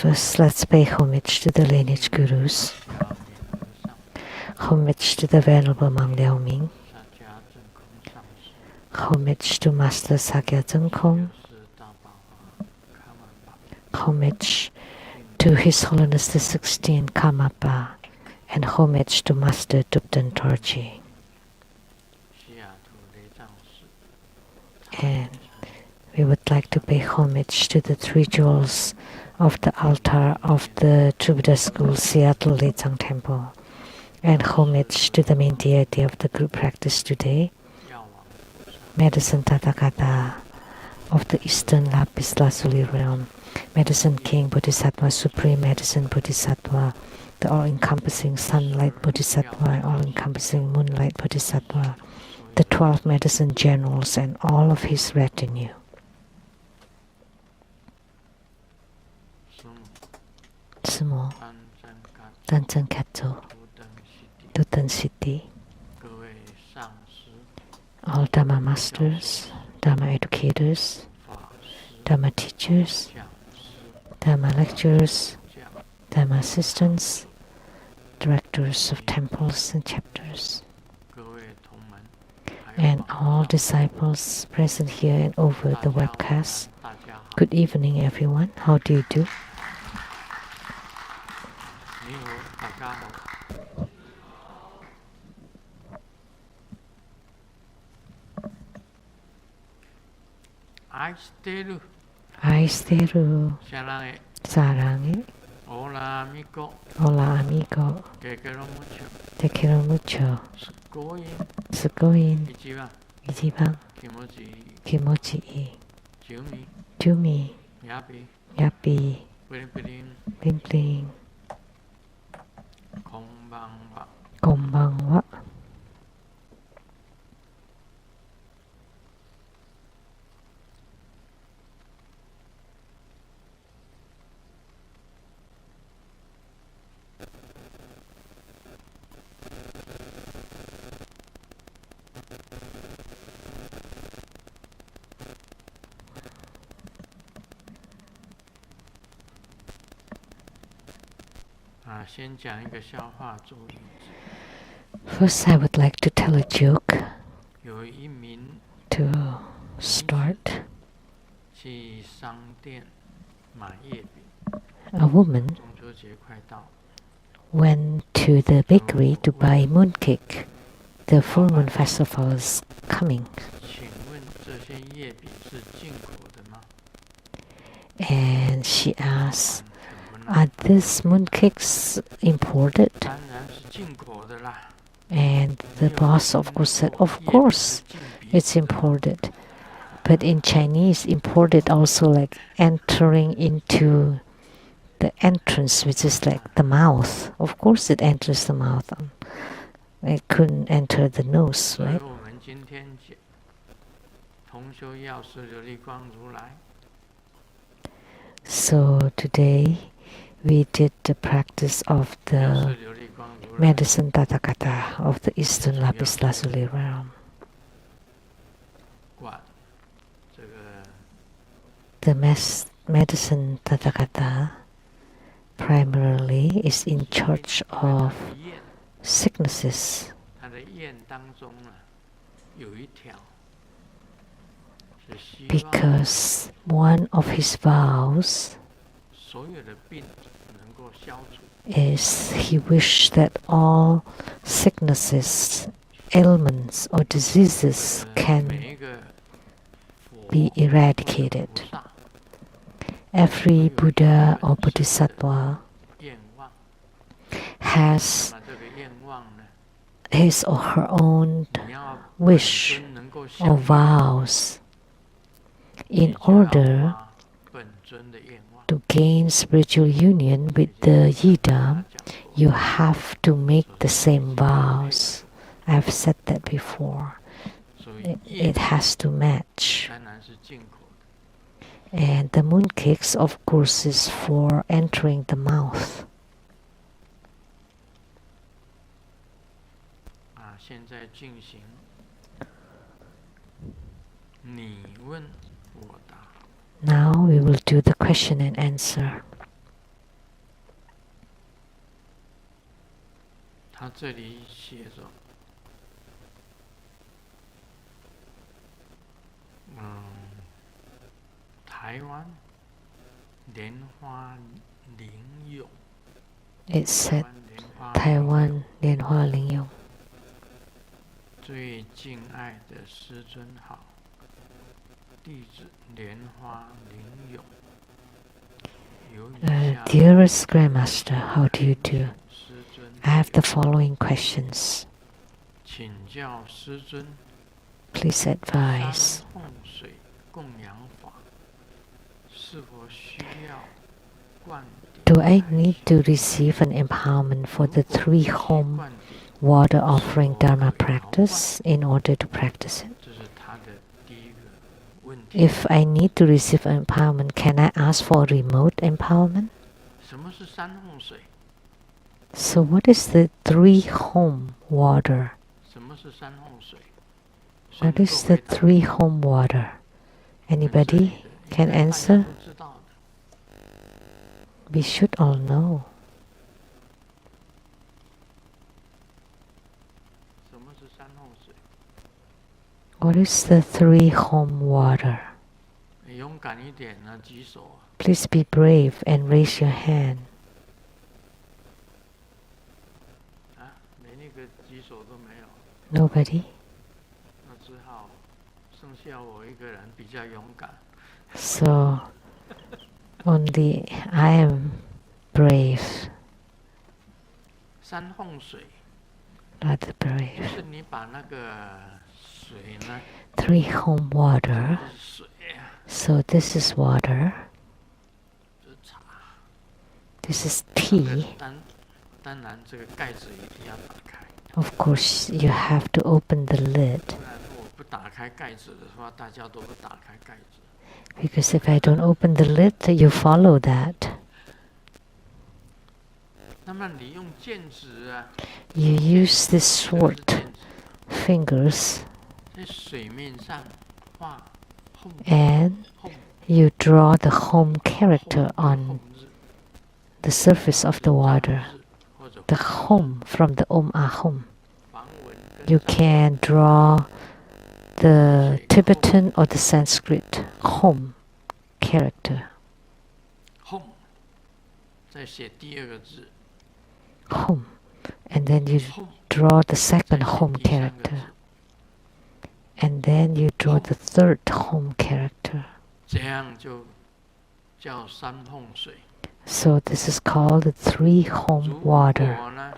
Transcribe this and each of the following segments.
First, let's pay homage to the lineage gurus. Homage to the Venerable Mang Liao Ming. Homage to Master Sakya Zeng Kong. Homage to His Holiness the 16th Karmapa. And homage to Master Dupten Torji. And we would like to pay homage to the three jewels of the altar of the Trubhuda School, Seattle Lechang Temple. And homage to the main deity of the group practice today, Medicine Tathagata of the Eastern Lapis Lazuli realm, Medicine King Bodhisattva, Supreme Medicine Bodhisattva, the all-encompassing Sunlight Bodhisattva, all-encompassing Moonlight Bodhisattva, the 12 Medicine Generals and all of his retinue. Sumo, Danzang Katsu, Dutan City, all Dharma Masters, Dharma Educators, Dharma Teachers, Dharma Lecturers, Dharma Assistants, Directors of Temples and Chapters, and all disciples present here and over the webcast. Good evening, everyone. How do you do? Aisteru Sarangi. Hola amigo. Hola amigo. Te quiero mucho. Te quiero mucho. Sugoin. Ichiban. Kimochi ii. Jumi. Yappy. Bling bling. Konbanwa. Konbanwa. First, I would like to tell a joke to start. A woman went to the bakery to buy mooncake. The full moon festival is coming. And she asked, "Are these mooncakes imported?" And the boss of course said, "Of course it's imported." But in Chinese, imported also like entering into the entrance, which is like the mouth. Of course it enters the mouth. It couldn't enter the nose, right? So today we did the practice of the Medicine Tathagata of the Eastern Lapis Lazuli realm. The Medicine Tathagata primarily is in charge of sicknesses. Because one of his vows is he wished that all sicknesses, ailments or diseases can be eradicated. Every Buddha or Bodhisattva has his or her own wish or vows in order to gain spiritual union with the Yidam. You have to make the same vows. I've said that before. It has to match. And the mooncakes, of course, is for entering the mouth. Now we will do the question and answer. 他这里写着，台湾莲花灵咏。 It said 台湾莲花灵咏。最敬爱的师尊好，弟子莲花灵咏。Dearest Grandmaster, how do you do? I have the following questions. 请教师尊， Please advise. 三奉水供养法是否需要灌顶？ Do I need to receive an empowerment for the 3 home water offering Dharma practice in order to practice it? 这是他的第一个问题。 If I need to receive empowerment, can I ask for remote empowerment? 什么是三奉水？ So what is the 3 home water? 什么是三奉水？ What is the 3 home water? Anybody can answer? 都知道的。 We should all know. 什么是三奉水？ What is the 3 home water? 你勇敢一点啊，举手啊！ Please be brave and raise your hand. 啊，连一个举手都没有， Nobody? 那只好剩下我一个人比较勇敢。 So only I am brave, 三奉水 not 就 brave. 是你把那个水呢， 3 home water. 这是水啊， So this is water. 这是茶。 This is tea. 当然这个盖子一定要打开， Of course, you have to open the lid, 不然我不打开盖子的话，大家都不打开盖子。 because if I don't open the lid, you follow that. 那么你用剑指啊， You use this 这个是 short 剑指 fingers 在水面上画 and you draw the home character on the surface of the water. The home from the Om Ahom. You can draw the Tibetan or the Sanskrit home character. home， 再写第二个字 Home. And then you home， draw the second 再写 home 第三个 character. 字， And then you draw the third home character. 这样就叫三奉水。 So this is called the 3 home 如 water. 果呢，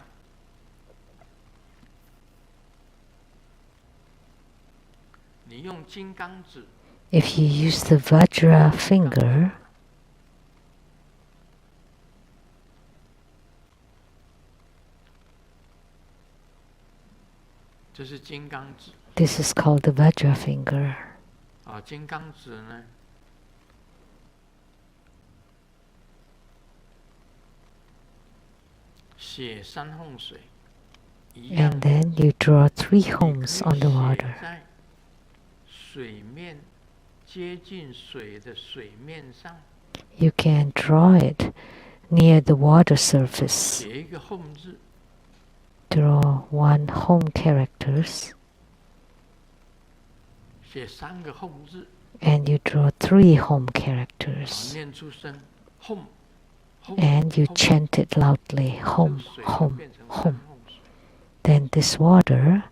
你用金刚指， If you use the Vajra finger, 这是金刚指 this is called the Vajra finger. 啊。金刚指呢，写三奉水一样 And，then you draw 3 homes 你可以 on the 写 water. 在水面接近水的水面上， You can draw it near the water surface. 写一个 home 字， Draw 1 home characters 写3个 home 字， and you draw 3 home 啊， characters 念出声 home， and you chant it loudly, 这 home, 个水就 home, 变成 home. 三奉水。 Then this water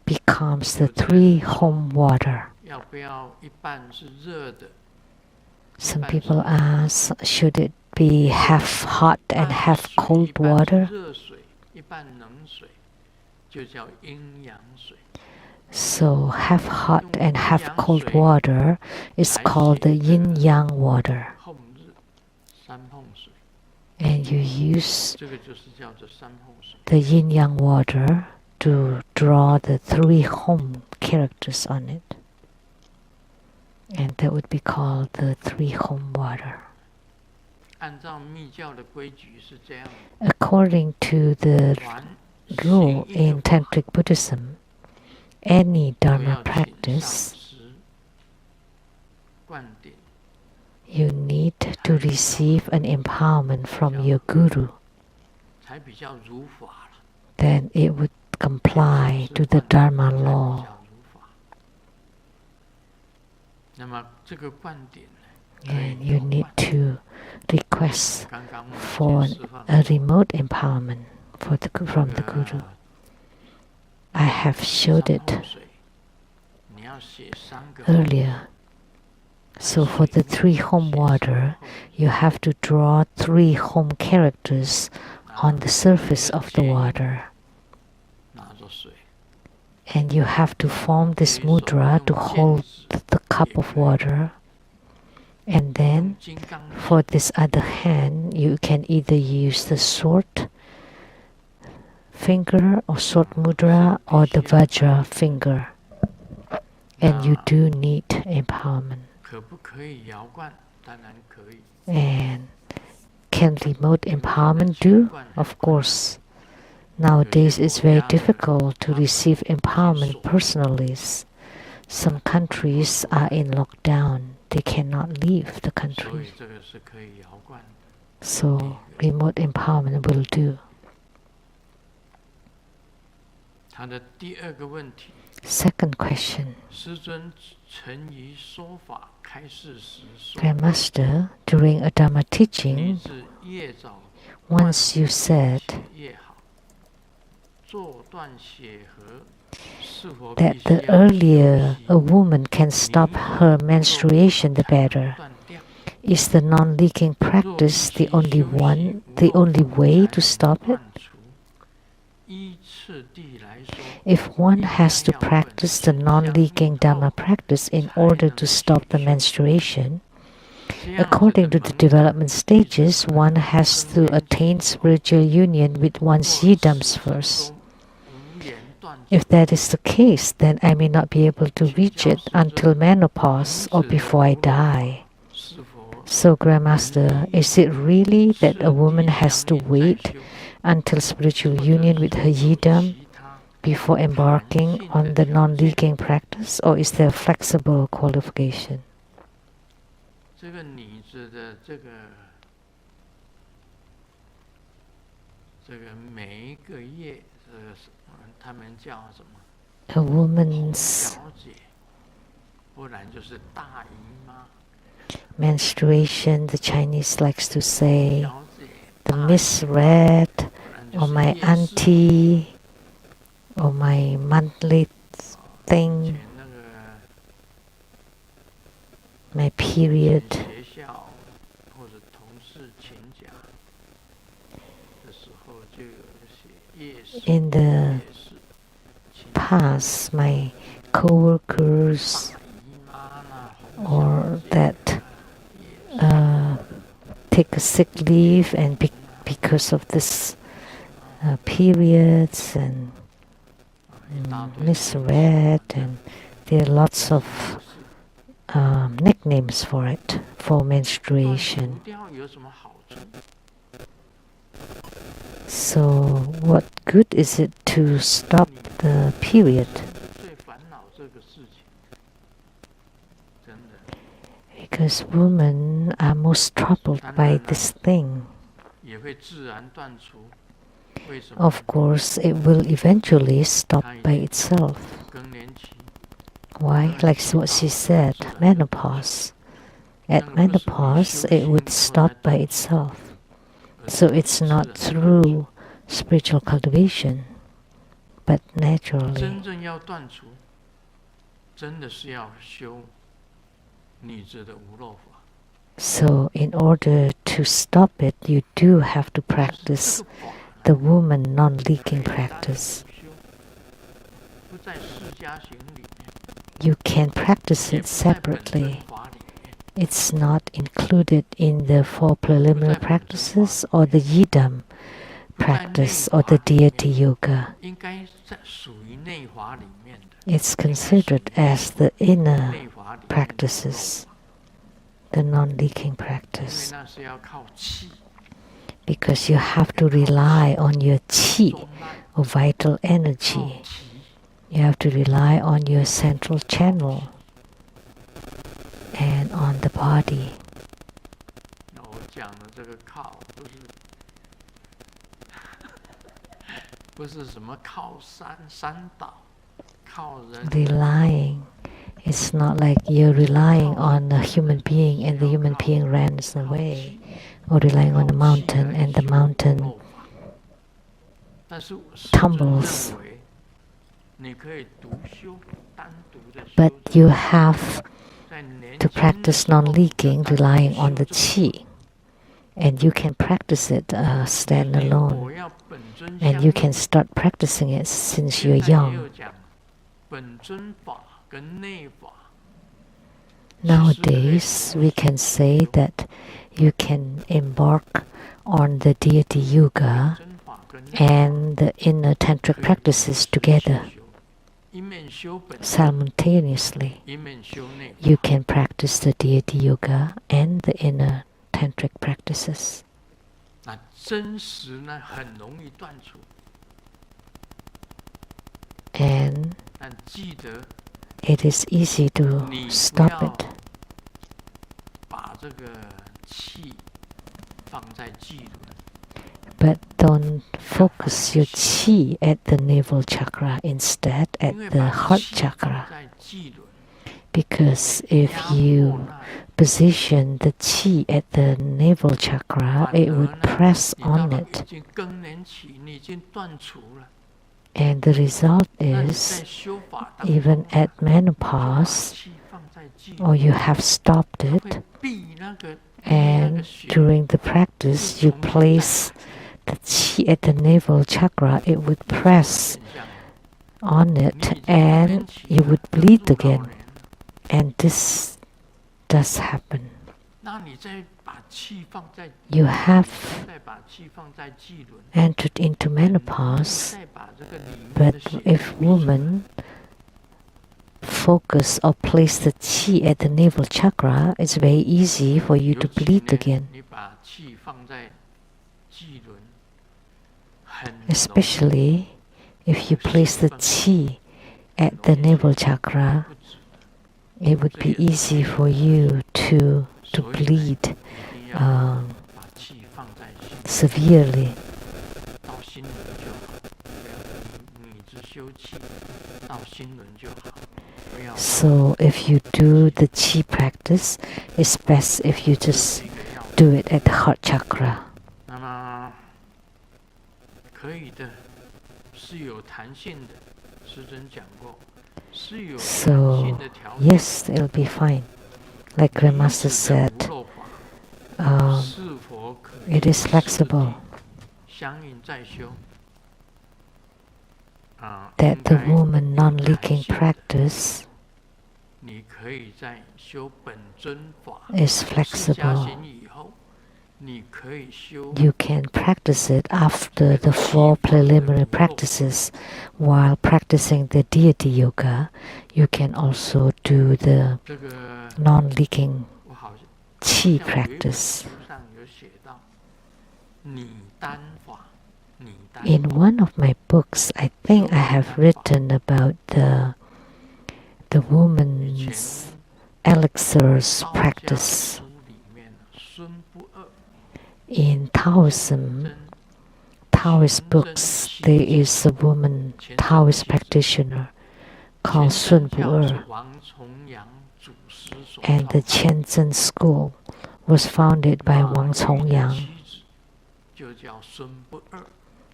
becomes the 3 home water. 要不要一半是热的？ Some people ask, should it be half hot and half cold 一半是 water? 热水，一半冷水，就叫阴阳水。 So half hot and half cold water is called the yin-yang water. 后日三奉水， And you use 这个就是叫做三奉水。 the yin-yang water to draw the 3 home characters on it. And that would be called the 3 home water. 按照密教的规矩是这样的， According to the 凡 rule 行义 in 的法 Tantric Buddhism, any 都 Dharma 要请上 practice, 师灌顶， you need to receive an empowerment from your guru. 才比较如法了。then it would comply to the Dharma law. And you need to request for a remote empowerment from the Guru. I have showed it earlier. So for the 3 home water, you have to draw 3 home characters on the surface of the water. And you have to form this mudra to hold the cup of water. And then for this other hand, you can either use the sword finger or sword mudra or the vajra finger. And you do need empowerment. And can remote empowerment do? Of course. Nowadays it's very difficult to receive empowerment personally. Some countries are in lockdown. They cannot leave the country. So remote empowerment will do. Second question. Grandmaster, during a Dharma teaching, once you said that the earlier a woman can stop her menstruation, the better. Is the non-leaking practice the only way to stop it? If one has to practice the non-leaking Dhamma practice in order to stop the menstruation, according to the development stages, one has to attain spiritual union with one's yidams first. If that is the case, then I may not be able to reach it until menopause or before I die. So, Grandmaster, is it really that a woman has to wait until spiritual union with her yidam before embarking on the non-leaking practice, or is there a flexible qualification? A woman's menstruation, the Chinese likes to say, the misread, or my auntie, or my monthly thing, my period. In the past, my co-workers or that take a sick leave and because of this periods and misread, and there are lots of nicknames for it, for menstruation. So what good is it to stop the period? Because women are most troubled by this thing. Of course, it will eventually stop by itself. Why? Like what she said, menopause. At menopause, it would stop by itself. So it's not through spiritual cultivation, but naturally. So in order to stop it, you do have to practice the woman non-leaking practice. You can practice it separately. It's not included in the 4 preliminary practices or the yidam practice or the deity yoga. It's considered as the inner practices, the non-leaking practice. Because you have to rely on your qi, or vital energy. You have to rely on your central channel and on the body. 不是什么靠山倒，靠人。Relying, it's not like you're relying on a human being and the human being runs away, or relying on a mountain and the mountain tumbles. But you have to practice non-leaking, relying on the qi. And you can practice it stand alone. And you can start practicing it since you're young. Nowadays, we can say that you can embark on the deity yoga and the inner tantric practices together. Simultaneously, you can practice the deity yoga and the inner tantric practices. And it is easy to stop it. But don't focus your qi at the navel chakra, instead at the heart chakra. Because if you position the qi at the navel chakra, it would press on it. And the result is, even at menopause, or you have stopped it, and during the practice you place the qi at the navel chakra, it would press on it and you would bleed again. And this does happen. You have entered into menopause, but if women focus or place the qi at the navel chakra, it's very easy for you to bleed again. Especially if you place the qi at the navel chakra, it would be easy for you to bleed severely. So if you do the qi practice, it's best if you just do it at the heart chakra. So yes, it'll be fine. Like Grandmaster said, it is flexible. That the woman non-leaking practice is flexible. You can practice it after the 4 preliminary practices. While practicing the deity yoga, you can also do the non-leaking qi practice. In one of my books, I think I have written about the woman's elixirs practice. In Taoism, Taoist books, there is a woman Taoist practitioner called Sun Bu-er. And the Qianzhen school was founded by Wang Congyang.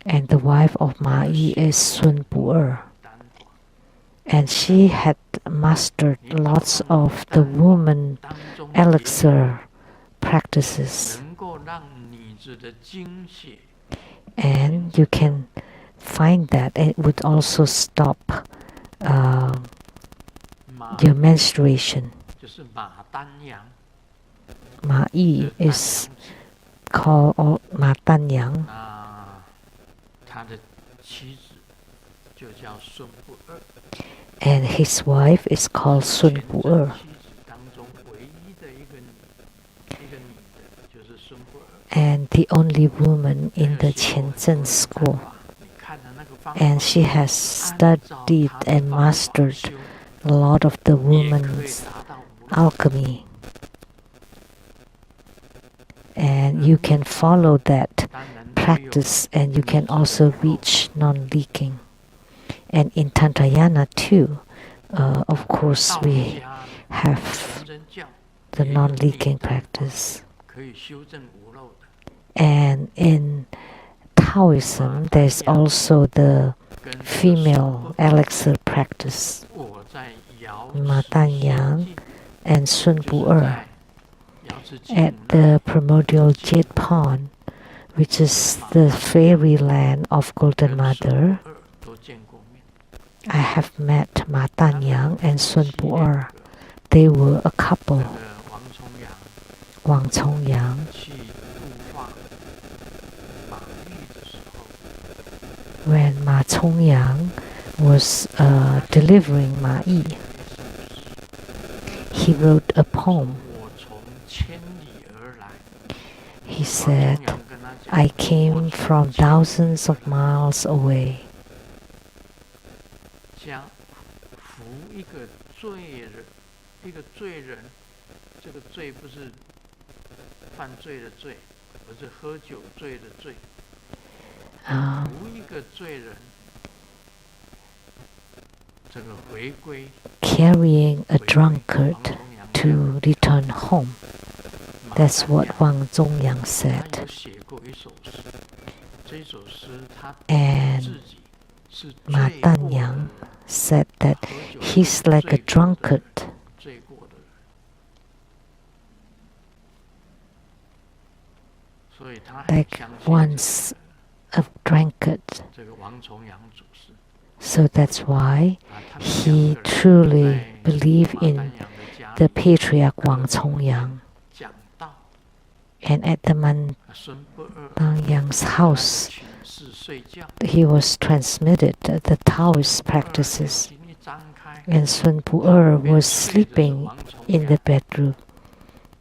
And the wife of Ma Yi is Sun Bu-er. And she had mastered lots of the woman elixir practices. And you can find that it would also stop your menstruation. Ma Yi is called Ma Dan Yang. And his wife is called Sun Bu-er. And the only woman in the Qianzhen school. And she has studied and mastered a lot of the woman's alchemy. And you can follow that practice, and you can also reach non-leaking. And in Tantrayana too, of course, we have the non-leaking practice. And in Taoism, there's also the female elixir practice, Ma Dan Yang and Sun Bu Er, at the primordial jade pond, which is the fairyland of Golden Mother. I have met Ma Dan Yang and Sun Bu Er. They were a couple. Wang Cong Yang. When Ma Cong Yang was delivering Ma Yi, he wrote a poem. He said, I came from thousands of miles away. Carrying a drunkard to return home. That's what Wang Zongyang said. And Ma Dan Yang said that he's like a drunkard. Like once a drunkard. So that's why he truly believed in the patriarch Wang Cong Yang. And at the Man Dan Yang's house, he was transmitted the Taoist practices. And Sun Bu Er was sleeping in the bedroom.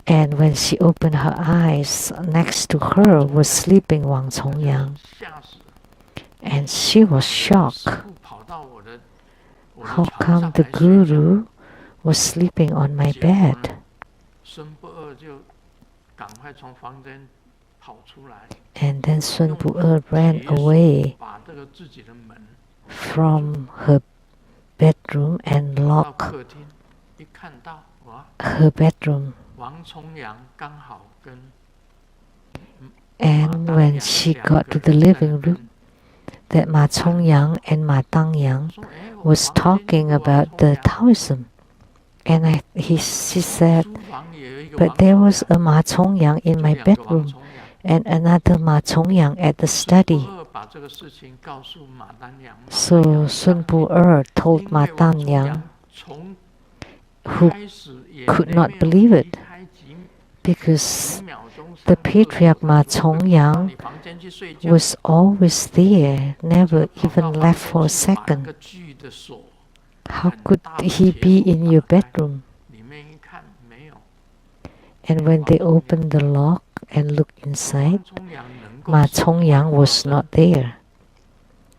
And when she opened her eyes, next to her was sleeping Wang Cong Yang. And she was shocked. How come the Guru was sleeping on my bed? And then Sun Bu Er ran away from her bedroom and locked her bedroom. And when she got to the living room, that Ma Cong Yang and Ma Dan Yang was talking about the Taoism. And she said, but there was a Ma Cong Yang in my bedroom and another Ma Cong Yang at the study. So Sun Bu Er told Ma Dan Yang, who could not believe it, because the patriarch Ma Cong Yang was always there, never even left for a second. How could he be in your bedroom? And when they opened the lock and looked inside, Ma Cong Yang was not there.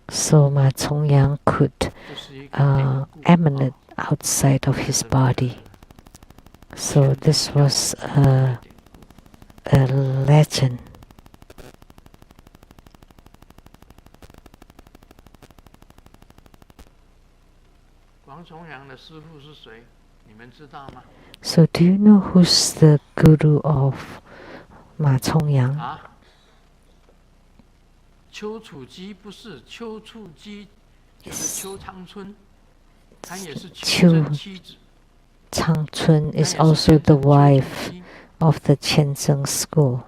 So Ma Cong Yang could emanate outside of his body. So this was a legend. So do you know who's the guru of Ma Cong Yang? Chu Changchun is also the wife of the Qianzheng school.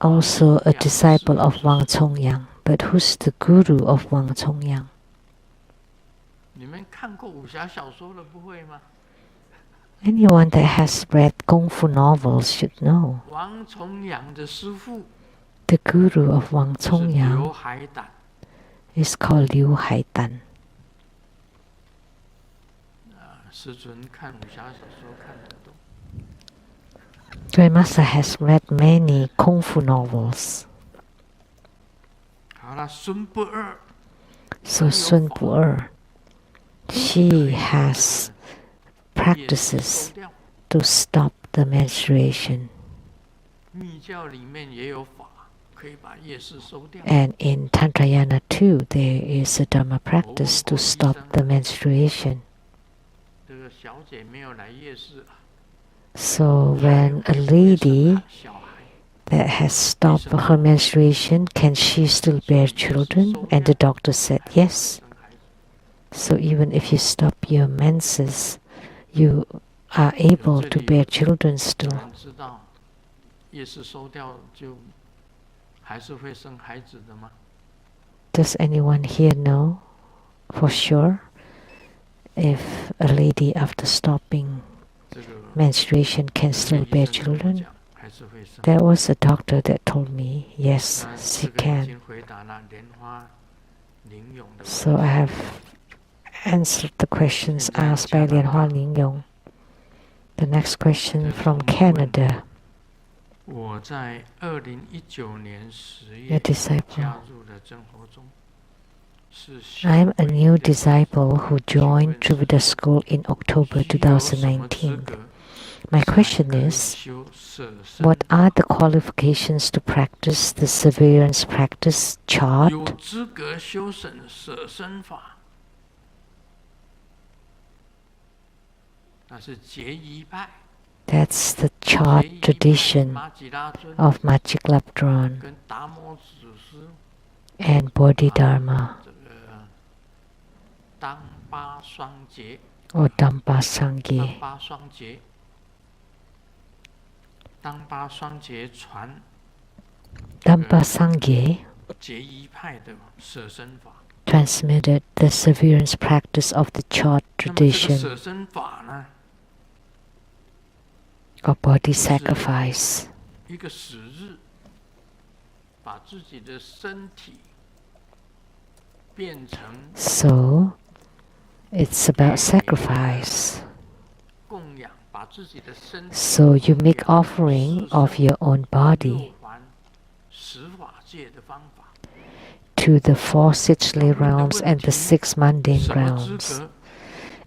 Also a disciple of Wang Cong Yang. But who's the guru of Wang Cong Yang? Anyone that has read Kung Fu novels should know. The guru of Wang Cong Yang is called Liu Haidan. Grandmaster has read many Kung Fu novels. So Sun Bu Er, she has practices to stop the menstruation. 密教里面也有法，可以把夜视收掉。 And in Tantrayana too, there is a Dharma practice to stop the menstruation. 这个小姐没有来夜市啊， So when a lady 小孩 that has stopped her menstruation, can she still bear children? And the doctor said yes. 生孩子， So even if you stop your menses, you are able to bear children 有 still. 人知道夜视收掉就还是会生孩子的吗？ Does anyone here know for sure if a lady after stopping 这个 menstruation can 这 still 个 bear 医生跟我 children? 讲还是会生。 There was a doctor that told me, yes, 那 she 这个已 can. 经回答了莲花灵勇的问 So 题。 I have answered the questions asked by Lianhua Lingyong. The next question from Canada. 我在2019年10 A 月 disciple. 加入了真火宗，是 I'm a 相 new 对的 disciple who joined Triveda School in October 需有什么资 2019. 格 My 才 question 可以 is, 修舍身 what 法？ are the qualifications to practice the severance practice 有 chart? 资格修舍身法，那是结衣派。 That's the chart tradition 马吉拉尊 of Majik Labdron 跟达摩祖师 and Bodhidharma 这个当巴双节， or Dampa 当 Sangye. 巴双节，当巴双节传 Dampa Sangye 结衣派的舍身法。 transmitted the severance practice of the chart 那么这个 tradition 舍身法呢， of body sacrifice. 一个死日，把自己的身体变成 So it's about sacrifice. 供养，把自己的身体 So you make 供养 offering of your own body 六环十法界的方法。 to the four sixthly realms and the six mundane 什么资 realms. 格？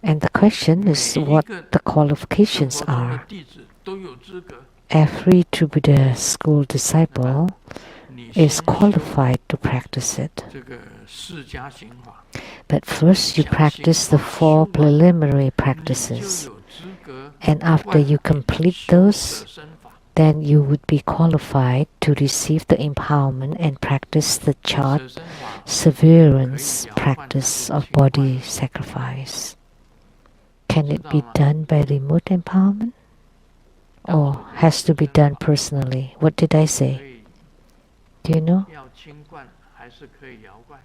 And the question is 每一 what 个 the 真 qualifications 佛宗的 are. 弟子都有资格。 Every Tribhuda school disciple 你 is 先修 qualified to practice it. 这个释迦行法， But first you practice the four preliminary 你就 practices. 有资格 And after you 外面 complete 修 those, 舍身法。 then you would be qualified to receive the empowerment and practice the 舍 chart 身法 severance practice of body sacrifice. Can it be done by remote empowerment? Or has to be done personally? What did I 可 say? 以 Do you know? 要清灌还是可以摇灌？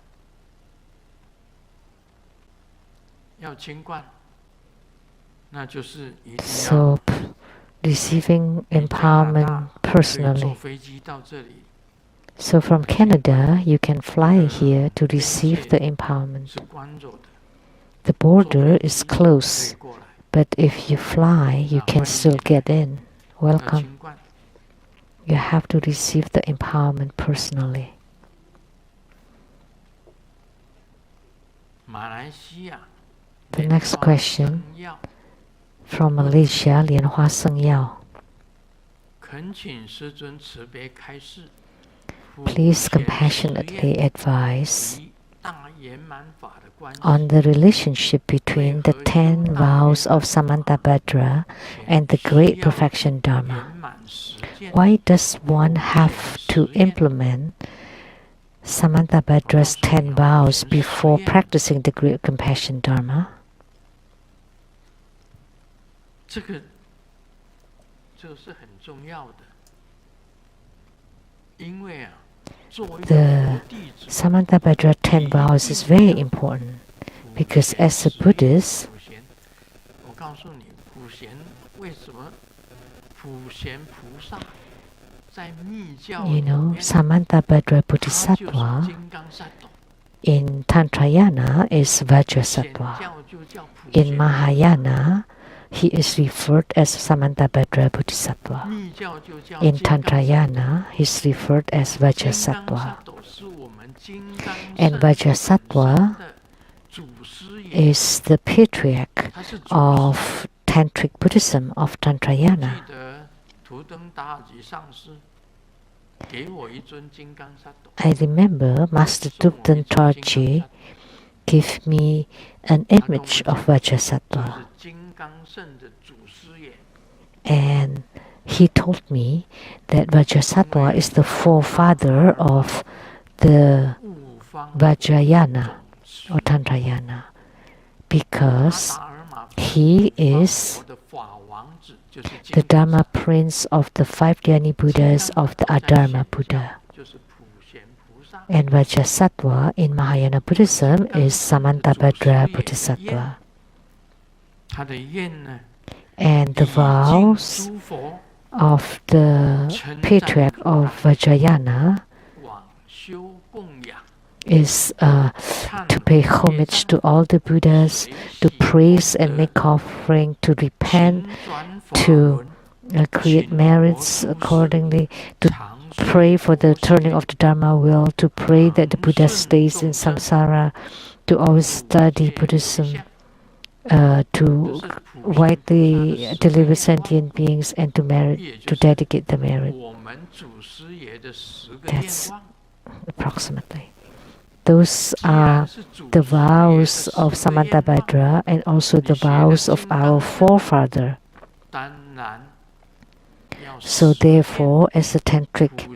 要清灌，那就是一定要 So receiving 你加拿 empowerment 大可以坐 personally. 飞机到这里， So from Canada, you can fly here to receive the empowerment. 是关着的， The 坐 border 飞 is 机可以 close, 过来。 but if you fly, you can still get in. 要 Welcome. 清灌， You have to receive the empowerment personally. 马来西亚 The next 莲花 question 生药 from Malaysia, Lianhua Seng Yao. 恳请师尊慈悲开示， Please 普贤 compassionately 实验 advise 与大圆满法的关系。 on the relationship between the 10 vows of Samantabhadra and the Great Perfection Dharma. 圆满实践 Why does one have to implement Samantabhadra's 10 vows before practicing the Great Compassion Dharma? 这个是很重要的，因为啊，作为一个 The 佛弟子， Samantabhadra 10 vows is very important because as a Buddhist, 普贤，我告诉你，普贤为什么普贤菩萨在密教 you 里 know, 面， Samantabhadra 他就是 Bodhisattva 金刚萨埵， in Tantrayana is 显 Vajrasattva. 教就叫普 In 贤， Mahayana, he is referred as Samantabhadra Bodhisattva. 密教就叫 In 金刚萨埵。 Tantrayana, he is referred as 金刚 Vajrasattva. 萨埵是我们金刚 And 圣本 Vajrasattva 身的祖师爷， is the patriarch 他是祖师， of Tantric Buddhism of Tantrayana. I remember Master Thubten Tarji gave me an image of Vajrasattva, and he told me that Vajrasattva is the forefather of the Vajrayana or Tantrayana, because he is the Dharma prince of the 5 Dhyani Buddhas of the Adharma Buddha. And Vajrasattva in Mahayana Buddhism is Samantabhadra Bodhisattva. And the vows of the patriarch of Vajrayana is to pay homage to all the Buddhas, to praise and make offering, to repent, to create merits accordingly, to pray for the turning of the Dharma wheel, to pray that the Buddha stays in samsara, to always study Buddhism, to widely deliver sentient beings, and to dedicate the merit. That's approximately. Those are the vows of Samantabhadra and also the vows of our forefather. So therefore, as a tantric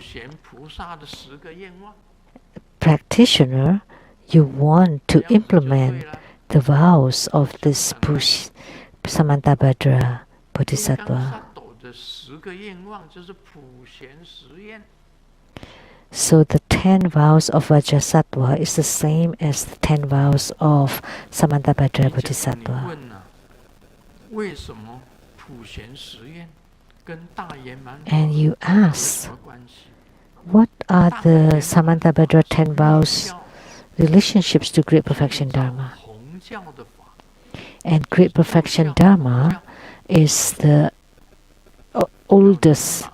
practitioner, you want to implement the vows of this Samantabhadra Bodhisattva. So the 10 vows of Vajrasattva is the same as the 10 vows of Samantabhadra Bodhisattva. And you ask, what are the Samantabhadra 10 vows relationships to Great Perfection Dharma? And Great Perfection Dharma is the oldest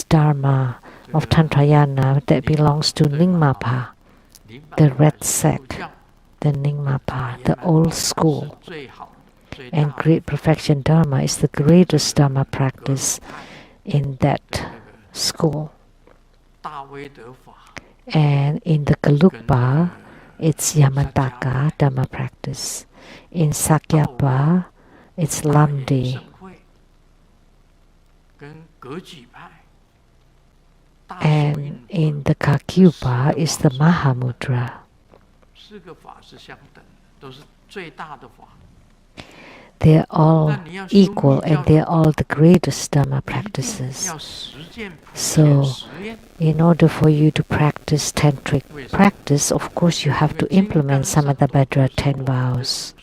Dharma of Tantrayana that belongs to Nyingmapa, the red sect, the Nyingmapa, the old school. And Great Perfection Dharma is the greatest Dharma practice in that school. And in the Gelugpa, it's Yamataka Dharma practice. In Sakyapa, it's Lamdre. And in the Kakyupa is the Mahamudra. They're all equal and they're all the greatest Dharma practices. So, in order for you to practice tantric practice, of course you have to implement Samantabhadra 10 vows.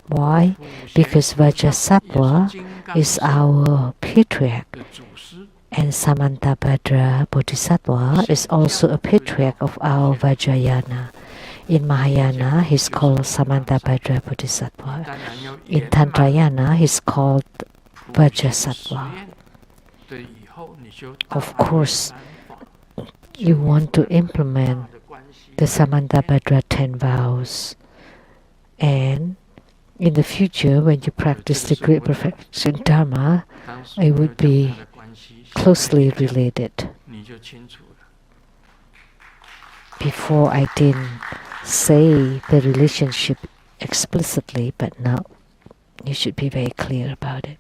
Why? Because Vajrasattva is our patriarch, and Samantabhadra Bodhisattva is also a patriarch of our Vajrayana. In Mahayana, he's called Samantabhadra Bodhisattva. In Tantrayana, he's called Vajrasattva. Of course, you want to implement the Samantabhadra 10 vows. And in the future, when you practice the Great Perfection Dharma, it would be closely related. Before I didn't say the relationship explicitly, but now you should be very clear about it.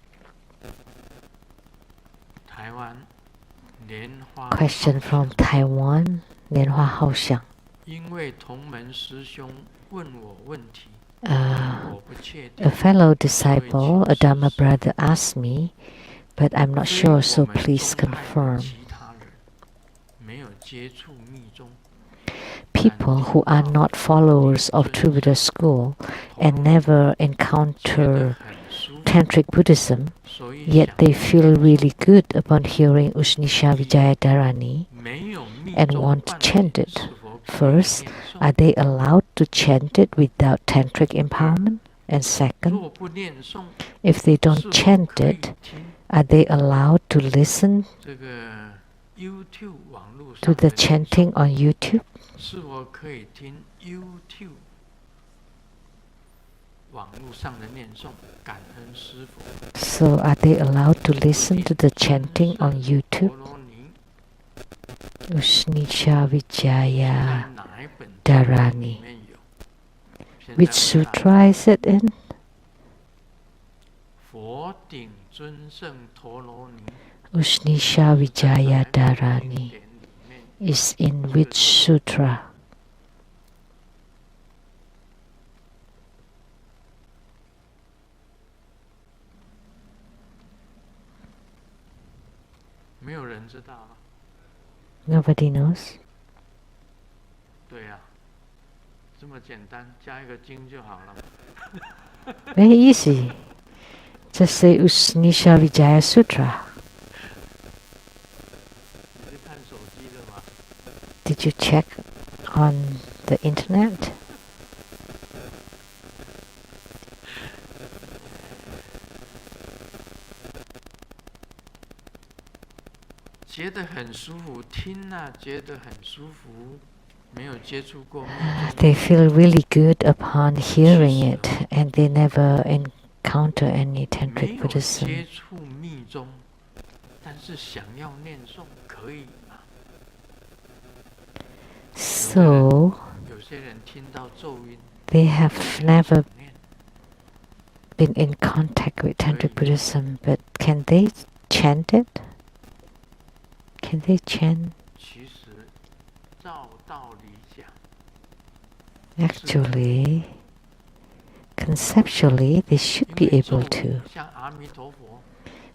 Question from Taiwan, Nianhua Haoxiang. A fellow disciple, a Dharma brother, asked me, but I'm not sure, so please confirm. People who are not followers of True Buddha school and never encounter Tantric Buddhism, yet they feel really good upon hearing Ushnisha Vijayadharani and want to chant it. First, are they allowed to chant it without Tantric empowerment? And second, if they don't chant it, are they allowed to listen to the chanting on YouTube? So are they allowed to listen to the chanting on YouTube? Ushnisha Vijaya Dharani. Which sutra is it in? Ushnisha Vijaya Dharani is in which sutra? Nobody knows. Very easy. Just say Ushnisha Vijaya Sutra. Did you check on the internet? They feel really good upon hearing it, and they never encounter any tantric Buddhism. So they have never been in contact with tantric Buddhism, but can they chant it? Can they chant? Actually, conceptually, they should be able to,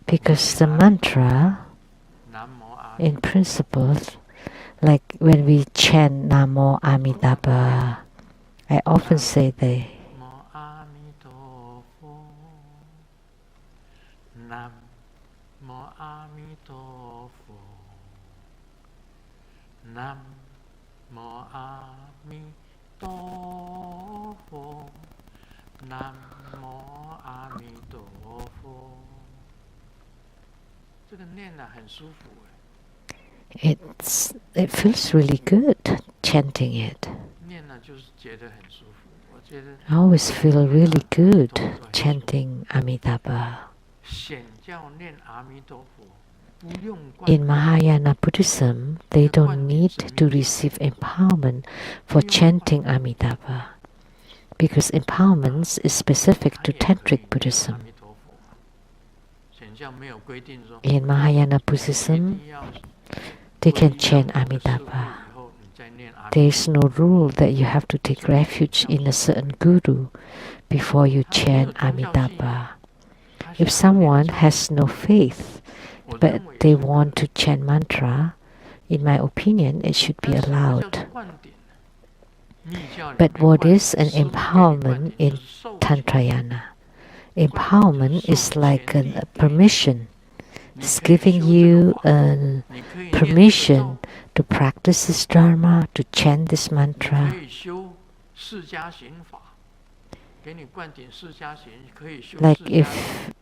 because the mantra, in principle, like when we chant Namo Amitabha, I often say they. It feels really good chanting it. I always feel really good chanting Amitabha. In Mahayana Buddhism, they don't need to receive empowerment for chanting Amitabha, because empowerment is specific to Tantric Buddhism. In Mahayana Buddhism, they can chant Amitabha. There is no rule that you have to take refuge in a certain guru before you chant Amitabha. If someone has no faith, but they want to chant mantra, in my opinion, it should be allowed. But what is an empowerment in Tantrayana? Empowerment is like a permission. It's giving you a permission to practice this dharma, to chant this mantra. Like if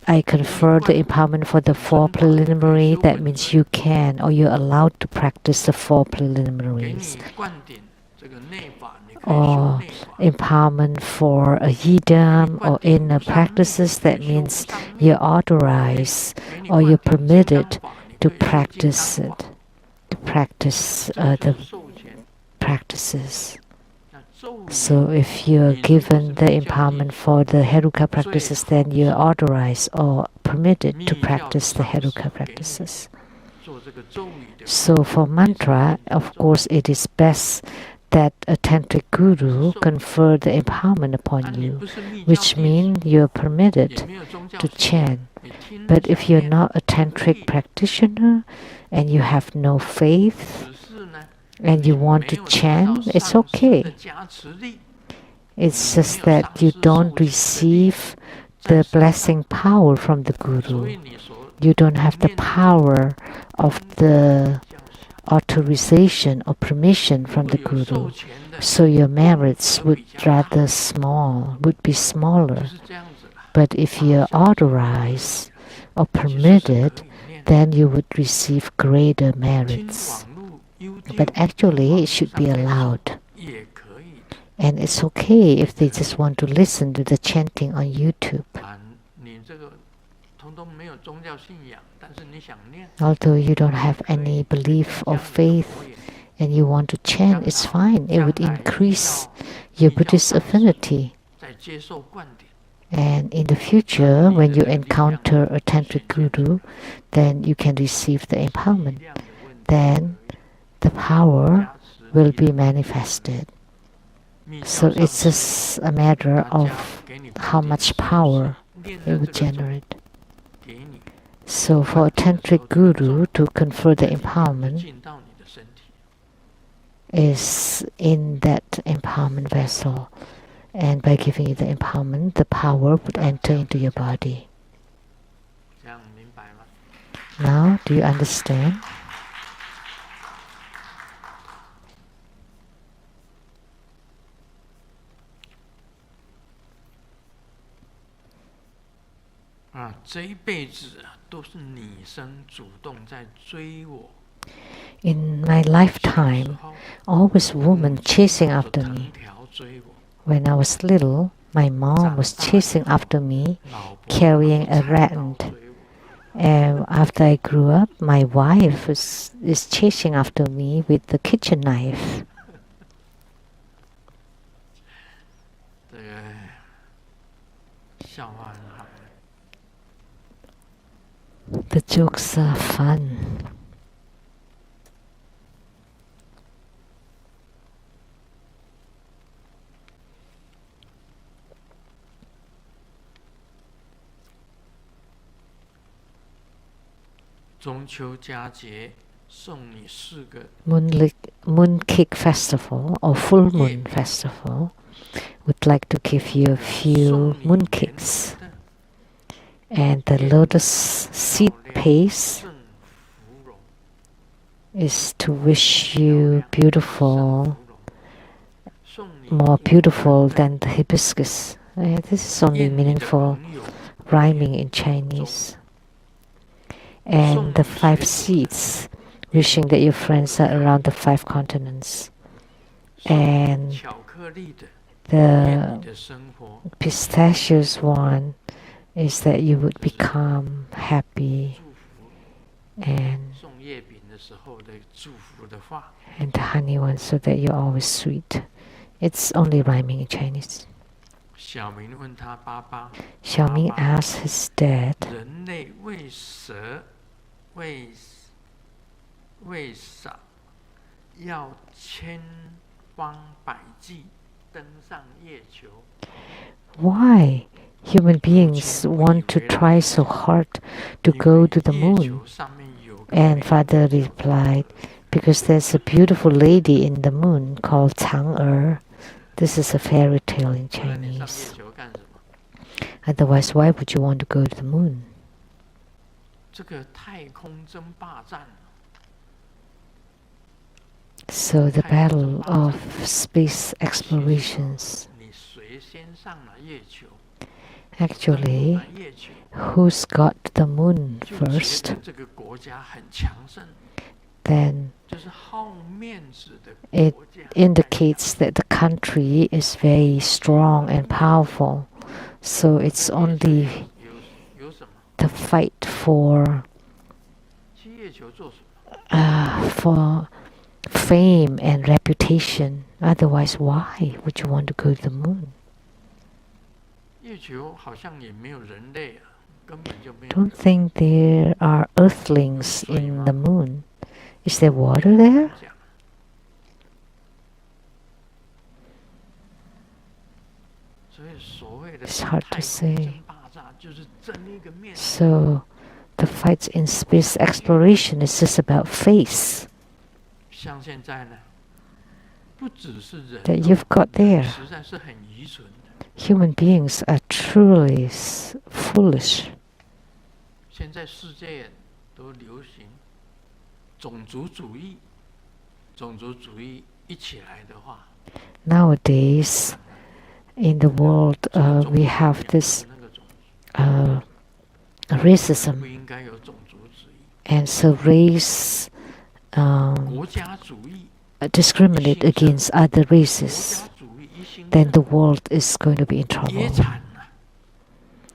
I confer the empowerment for the 4 preliminary, that means you can, or you're allowed to practice the 4 preliminaries. Or empowerment for a yidam or inner practices, that means you're authorized or you're permitted to practice it, to practice the practices. So if you're given the empowerment for the Heruka practices, then you're authorized or permitted to practice the Heruka practices. So for mantra, of course, it is best that a tantric guru confer the empowerment upon you, which means you're permitted to chant. But if you're not a tantric practitioner and you have no faith and you want to chant, it's okay. It's just that you don't receive the blessing power from the guru. You don't have the power of the authorization or permission from the guru, so your merits would be smaller. But if you're authorized or permitted, then you would receive greater merits. But actually, it should be allowed. And it's okay if they just want to listen to the chanting on YouTube. Although you don't have any belief or faith and you want to chant, it's fine. It would increase your Buddhist affinity. And in the future, when you encounter a tantric guru, then you can receive the empowerment. Then the power will be manifested. So it's just a matter of how much power it will generate. So for a tantric guru to confer the empowerment is in that empowerment vessel. And by giving you the empowerment, the power would enter into your body. Now, do you understand? In my lifetime, always women chasing after me. When I was little, my mom was chasing after me, carrying a rat. And after I grew up, my wife is chasing after me with the kitchen knife. The jokes are fun. Mooncake Festival or Full Moon Festival would like to give you a few mooncakes. And the lotus seed paste is to wish you beautiful, more beautiful than the hibiscus. This is only meaningful rhyming in Chinese. And the 5 seeds, wishing that your friends are around the 5 continents. And the pistachios one is that you would become happy, and the honey one so that you're always sweet. It's only rhyming in Chinese. Xiaoming asked his dad, why human beings want to try so hard to go to the moon? And father replied, because there's a beautiful lady in the moon called Chang'er. This is a fairy tale in Chinese. Otherwise, why would you want to go to the moon? So the battle of space explorations. Actually, who's got the moon first, then it indicates that the country is very strong and powerful. So it's only the fight for fame and reputation. Otherwise, why would you want to go to the moon? Don't think there are earthlings in the moon. Is there water there? It's hard to say. So the fights in space exploration is just about face that you've got there. Human beings are truly foolish. Nowadays, in the world, we have this racism, and so race discriminate against other races. then the world is going to be in 也 trouble. 惨了。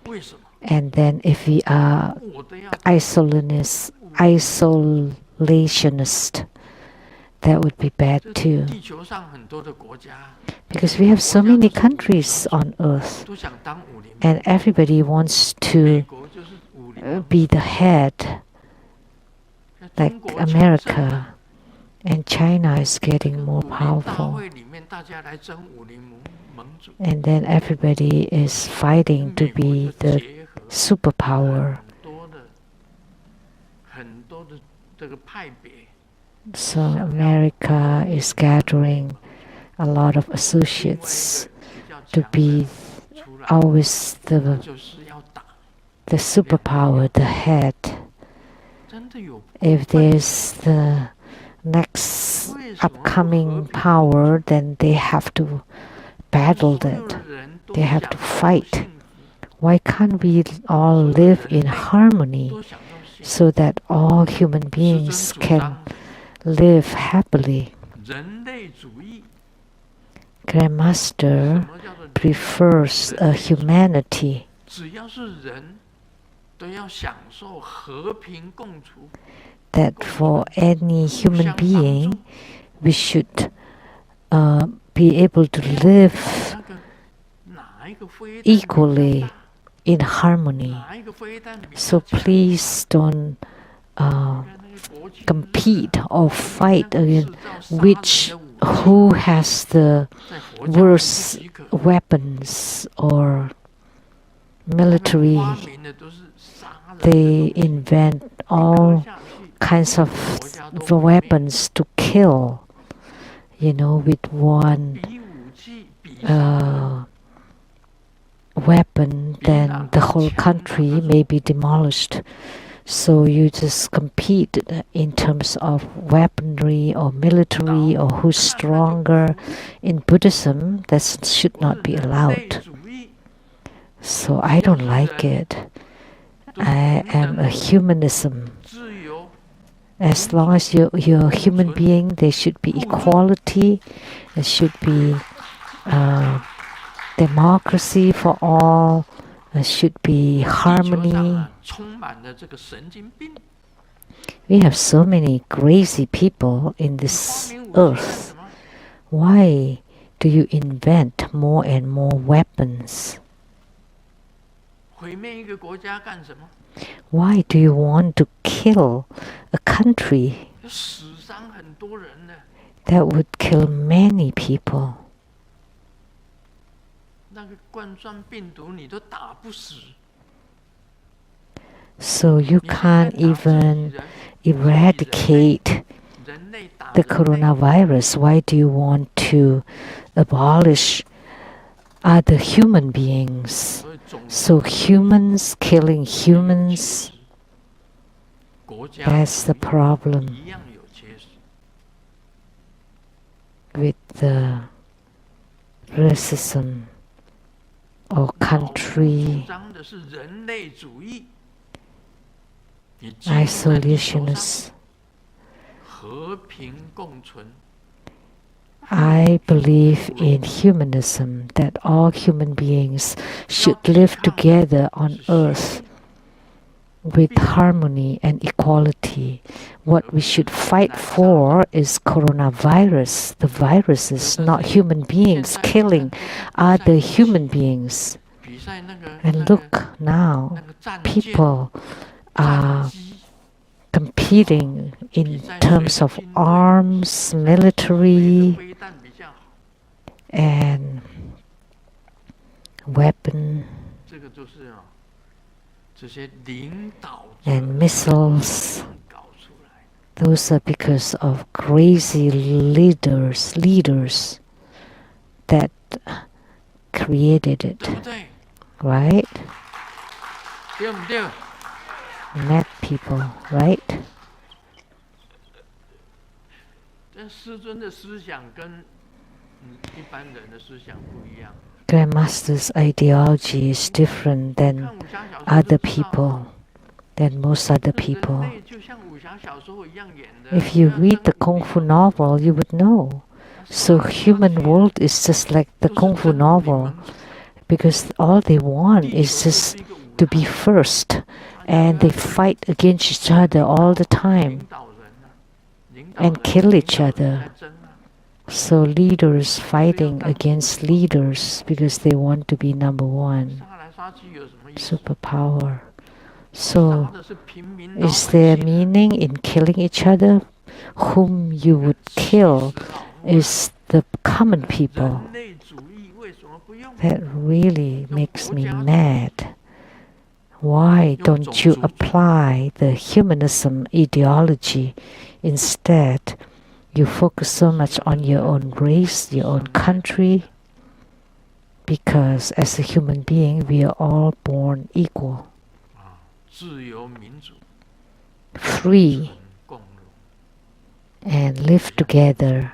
为什么？ And then if we are 我的要 isolationists, that would be bad 这 too. 地球上很多的国家 Because we have so many countries on earth, 都想当武林， and everybody wants 美 to 国就是武林， be the head, 中 like 国强盛 America. And China is 这 getting 个 more 武林大 powerful. 会里面，大家来争武林盟主， And then everybody is fighting to 美国 be 就 the 结合 superpower. 很多的这个派别， So America is gathering a lot of 另外一 associates 个比较 to 强 be 的出来， always 那 the 就是要打。 superpower, the head. 真的有 If there's the next upcoming power, then they have to battle 所有 that. 人都 They have 享 to 受 fight. 幸福， Why can't we all live in harmony 都享受幸福。 so that all human 师尊 beings 主 can 张 live happily? 人类主义， Grandmaster 什么叫做 prefers a humanity 只要是人，都要享受和平共处， that for any 互 human 相帮 being 助。 we should be able to live 那个哪一个飞弹 equally 比较大， in harmony. 哪一个飞弹比较 So 强， please don't 看那个国庆日 compete or 那 fight 个 against 制造杀人 which 的武器 who has the 在佛教里不 worst 许可， weapons or 他们 military. 发明的都是杀人的 They 东西， invent 一颗 all 下去， kinds of 国家 the 都毁灭。 weapons to kill, with one 比武器，比杀人， weapon, then the whole country may be demolished. So you just compete in terms of weaponry or military or who's stronger. In Buddhism, that should 我 not 是 be 人类 allowed. 主义， So I don't like it. 都是 I 平 am 等 a humanism. 自由， As long as you're a human being, there should be equality. There should be democracy for all. There should be 地球上 harmony. 啊充满了这个神经病。 We have so many crazy people in 你发 this 明武器干 earth. 什么？ Why do you invent more and more weapons? 毁灭一个国家干什么？ Why do you want to kill a country 死伤很多人呢。 that would kill many people? 那个冠状病毒你都打不死， So you 你现在 can't 打自己 even 人 eradicate 人类打 the 人类， coronavirus. Why do you want to abolish other human beings? 所以种族 So humans killing 切 humans, 实国家 that's the problem 一样有切实。 with the racism or 主 country 张的是人类主义，你记录在地球上 isolationists. 和平共存。 I believe in humanism, that all human beings should live together on earth with harmony and equality. What we should fight for is coronavirus. The viruses, not human beings killing other human beings. 比赛那个 And look now, 那个战舰 people 战 are 机 competing in terms of arms, military, 飞弹比较好， and weapon 这个就是这些领导者 and missiles. 搞出来。 Those are because of crazy leaders that created 对 it, 不对？ right? 对不对？ Mad people, right? 但师尊的思想跟一般人的思想不一样。 Grandmaster's ideology is different than 看武侠小说 other 就知道 people, than most other 人 people. 类就像武侠小说一样演的。 If you 那 read the 那个 Kung Fu novel, you would know So human world is just like the Kung Fu novel, because all they want is just to be first, and they fight against each other all the time and kill each other. So leaders fighting against leaders because they want to be number one, superpower. So is there meaning in killing each other? Whom you would kill is the common people. That really makes me mad. Why don't you apply the humanism ideology instead? You focus so much on your own race, your own country, because as a human being, we are all born equal, free, and live together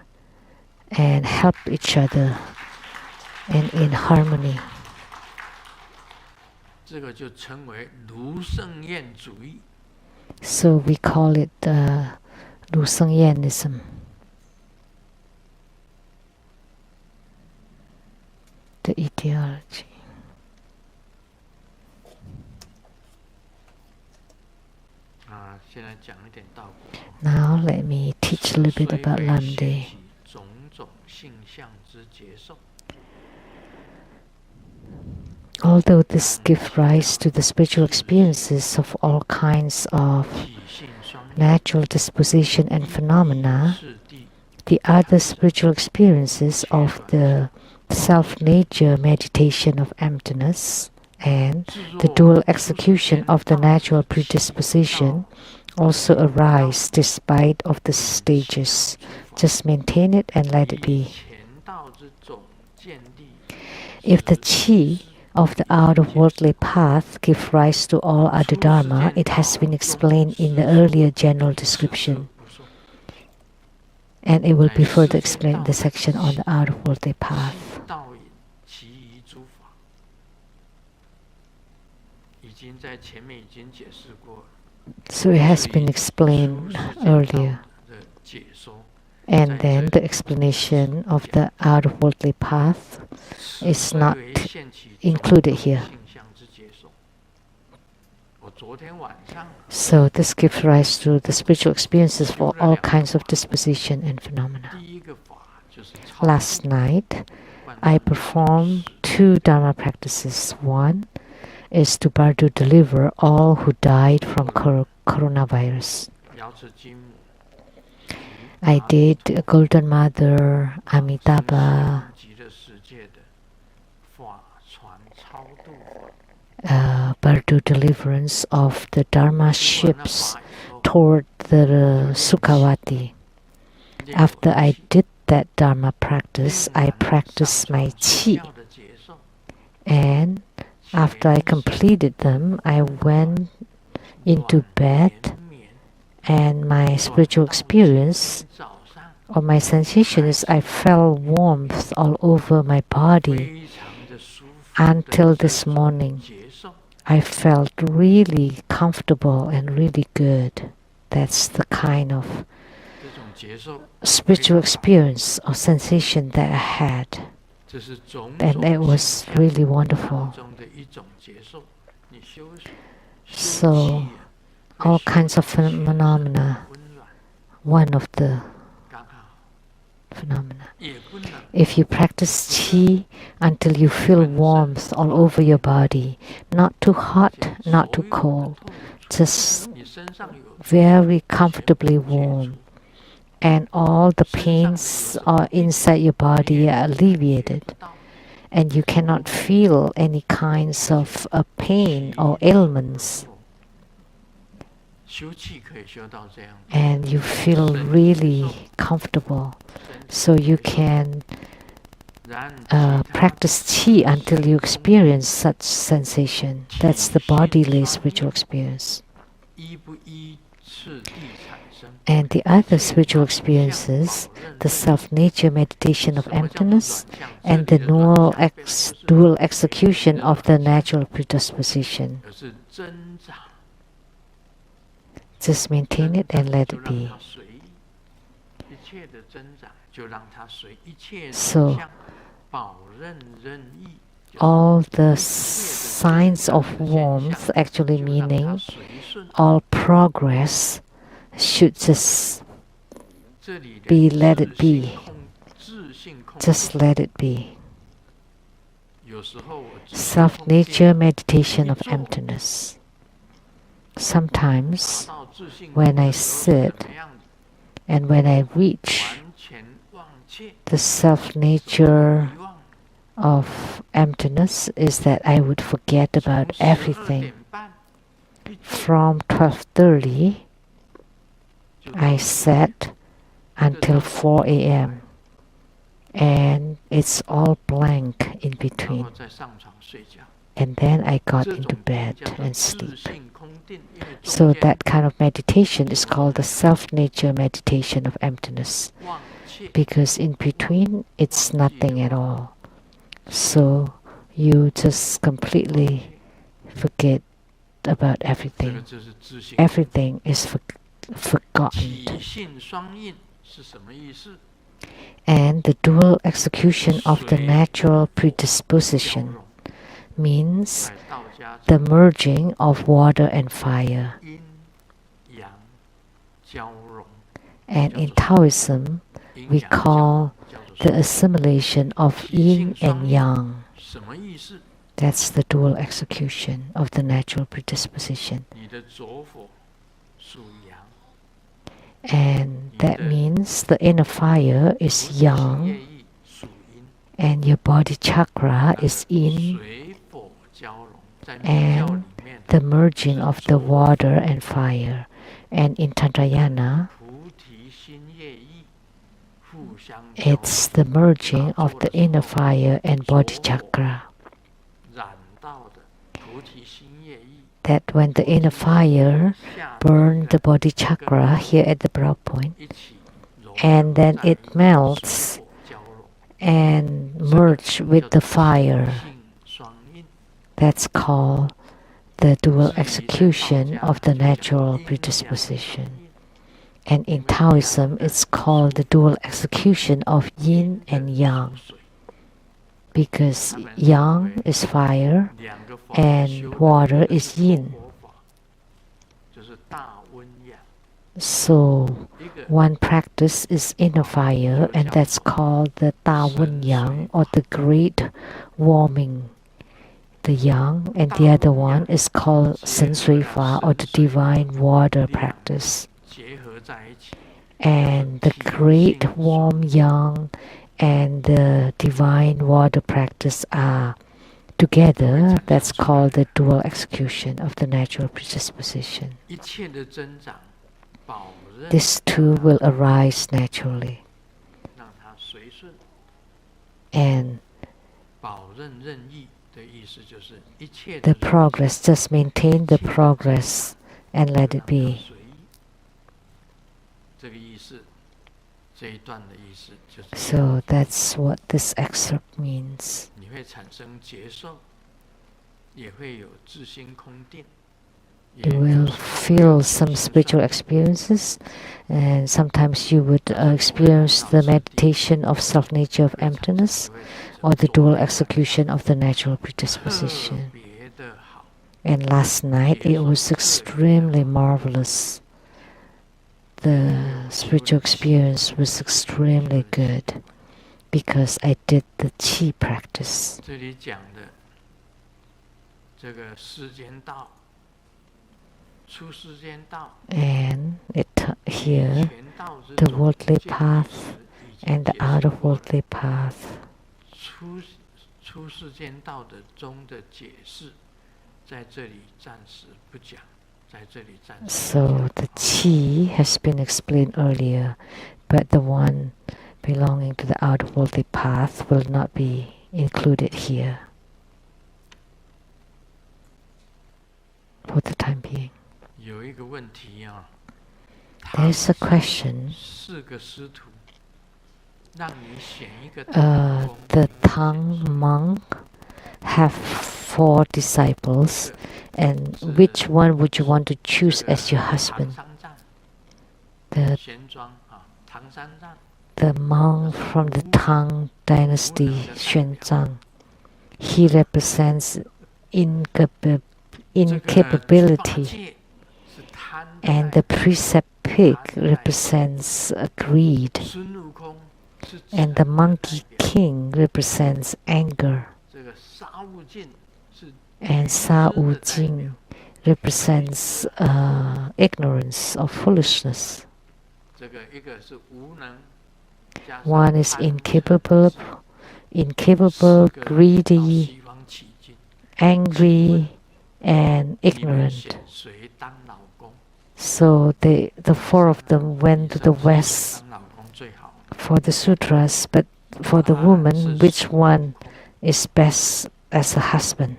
and help each other and in harmony. So we call it Lu Seng Yanism. The ideology. Now let me teach a little bit about Lamdre. Although this gives rise to the spiritual experiences of all kinds of natural disposition and phenomena, the other spiritual experiences of the self-nature meditation of emptiness and the dual execution of the natural predisposition also arise despite of the stages. Just maintain it and let it be. If the chi of the out-of-worldly path give rise to all other dharma, it has been explained in the earlier general description, and it will be further explained in the section on the out-of-worldly path. So it has been explained earlier, and then the explanation of the out-of-worldly path is not included here. So this gives rise to the spiritual experiences for all kinds of disposition and phenomena. Last night, I performed 2 Dharma practices. One is to bardo deliver all who died from coronavirus. I did Golden Mother, Amitabha, bardo deliverance of the Dharma ships toward the Sukhavati. After I did that Dharma practice, I practiced my chi, and after I completed them, I went into bed, and my spiritual experience or my sensation is I felt warmth all over my body until this morning. I felt really comfortable and really good. That's the kind of spiritual experience or sensation that I had. And it was really wonderful. So, all kinds of phenomena, one of the phenomena. If you practice qi until you feel warmth all over your body, not too hot, not too cold, just very comfortably warm, and all the pains are inside your body are alleviated, and you cannot feel any kinds of pain or ailments, and you feel really comfortable. So you can practice qi until you experience such sensation. That's the bodily spiritual experience. And the other spiritual experiences, the self-nature meditation of emptiness and the dual execution of the natural predisposition. Just maintain it and let it be. So all the signs of warmth, actually meaning all progress, should just be let it be. Just let it be. Self-nature meditation of emptiness. Sometimes when I sit and when I reach the self-nature of emptiness is that I would forget about everything. From 12:30 I sat until 4 a.m. and it's all blank in between. And then I got into bed and sleep. So that kind of meditation is called the self-nature meditation of emptiness, because in between it's nothing at all. So you just completely forget about everything. Everything is forgotten. And the dual execution of the natural predisposition means the merging of water and fire. And in Taoism, we call the assimilation of yin and yang. That's the dual execution of the natural predisposition. And that means the inner fire is yang and your body chakra is yin, and the merging of the water and fire. And in Tantrayana, it's the merging of the inner fire and body chakra. That when the inner fire burns the body chakra here at the brow point, and then it melts and merges with the fire, that's called the dual execution of the natural predisposition. And in Taoism, it's called the dual execution of yin and yang, because yang is fire and water is yin. So one practice is inner fire, and that's called the Da Wen Yang, or the great warming, the yang, and the other one is called Sen Sui Fa, or the divine water practice. And the great warm yang and the divine water practice are together. That's called the dual execution of the natural predisposition. This too will arise naturally. And the progress, just maintain the progress and let it be. So that's what this excerpt means. You will feel some spiritual experiences, and sometimes you would experience the meditation of self-nature of emptiness, or the dual execution of the natural predisposition. And last night it was extremely marvelous. The spiritual experience was extremely good because I did the qi practice. And here, the worldly path and the out-of-worldly path. So the qi has been explained earlier, but the one belonging to the out-of-worldly path will not be included here for the time being. There is a question. The Tang monk have 4 disciples, and which one would you want to choose as your husband? The the monk from the Tang dynasty, Xuanzang. He represents incapability, and the precept pig represents greed, and the monkey king represents anger, and Sa Wu Jing represents ignorance or foolishness. One is incapable, greedy, angry, and ignorant. So the four of them went to the west for the sutras, but for the woman, which one is best as a husband?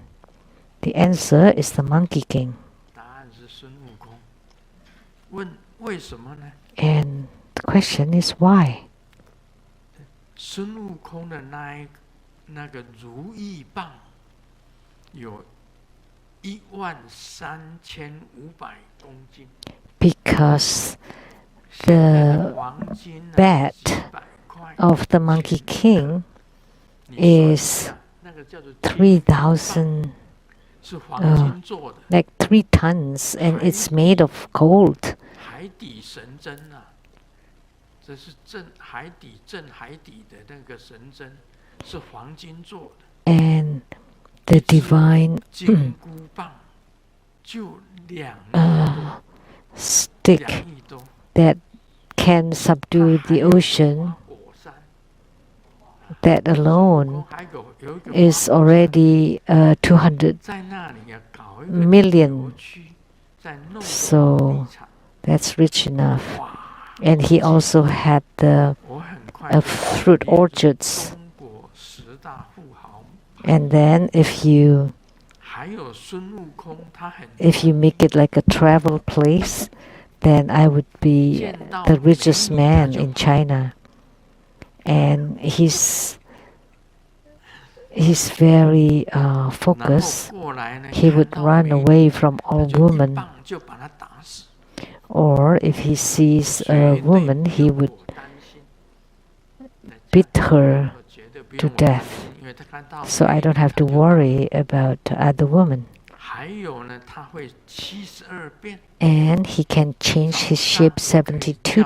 The answer is the monkey king. And the question is why? 孙悟空的那个如意棒有13500公斤。 Because the bat of the monkey king is 3,000, like 3 tons, and it's made of gold. 海底神针啊，这是海底的那个神针，是黄金做的。 And the divine 金箍棒就stick that can subdue the ocean, that alone is already 200 million. So that's rich enough. And he also had the fruit orchards. And then if you make it like a travel place, then I would be the richest man in China. And he's very focused. He would run away from all women. Or if he sees a woman, he would beat her to death. So I don't have to worry about other women. And he can change his shape 72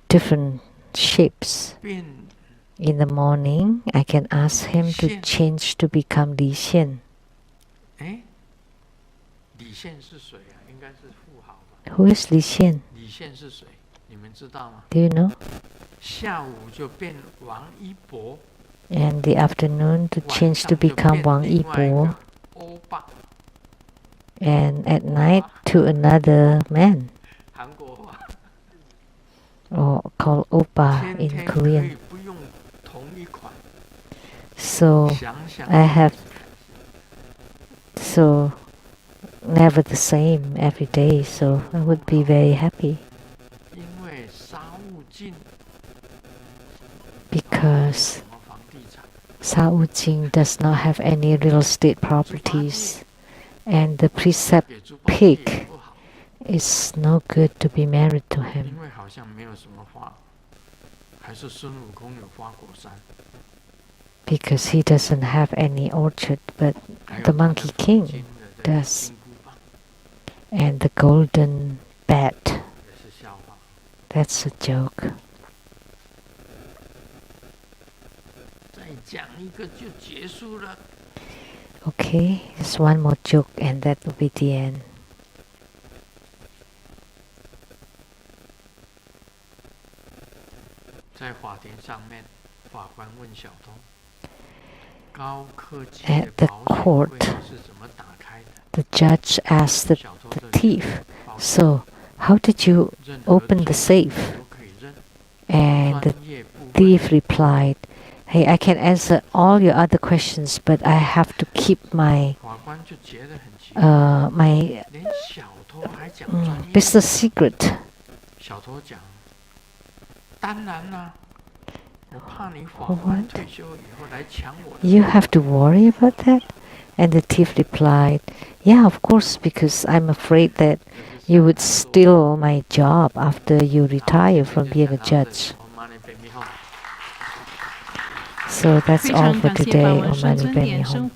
different shapes. In the morning, I can ask him to change to become Li Xian. Who is Li Xian? Do you know? And the afternoon to change to become Wang Yibo. And at night to another man. Or called Oppa in Korean. So I have never the same every day, so I would be very happy. Because Sa Wu Jing does not have any real estate properties, and the precept pig is no good to be married to him. Because he doesn't have any orchard, but the monkey king does. And the golden bat, that's a joke. Okay, just one more joke and that will be the end. At the court, the judge asked the thief, "So, how did you open the safe?" And the thief replied, "Hey, I can answer all your other questions, but I have to keep my business secret." What? You have to worry about that? And the thief replied, "Yeah, of course, because I'm afraid that you would steal my job after you retire from being a judge." So that's all for today on Money Penny Home.